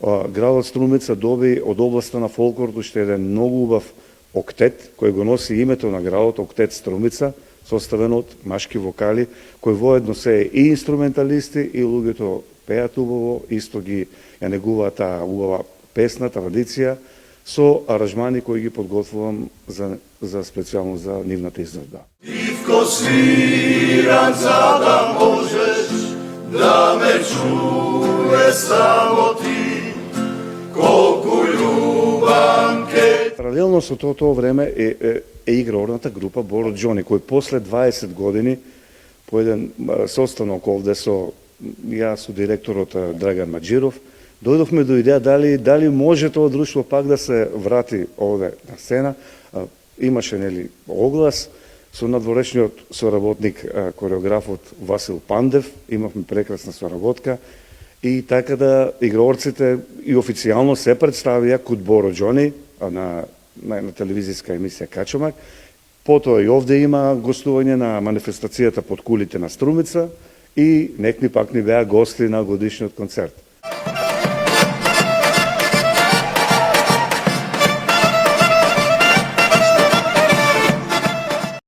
Градот Струмица доби од областа на фолклорот уште еден многу убав октет, кој го носи името на градот, октет Струмица, составен од машки вокали, кои воедно се и инструменталисти, и луѓето пеат убаво, исто ги ја негуваат таа убава песна, традиција, со аранжмани кои ги подготвувам за специјално за нивната изложба. Ивко свирам за да можеш да ме чуе само ти, колку љубам ке. Паралелно со тоа време е играорната група Боро Џони, кој после 20 години по еден состанок овде со јас со директорот Драган Маџиров, дојдовме до идеја дали може тоа друштво пак да се врати овде на сцена. Имаше нели оглас со надворешниот соработник кореографот Васил Пандев, имавме прекрасна соработка и така да играорците и официјално се представија код Боро Џони на телевизиска емисија Качомак. Потоа и овде има гостување на манифестацијата под кулите на Струмица и некни пак ни беа гости на годишниот концерт.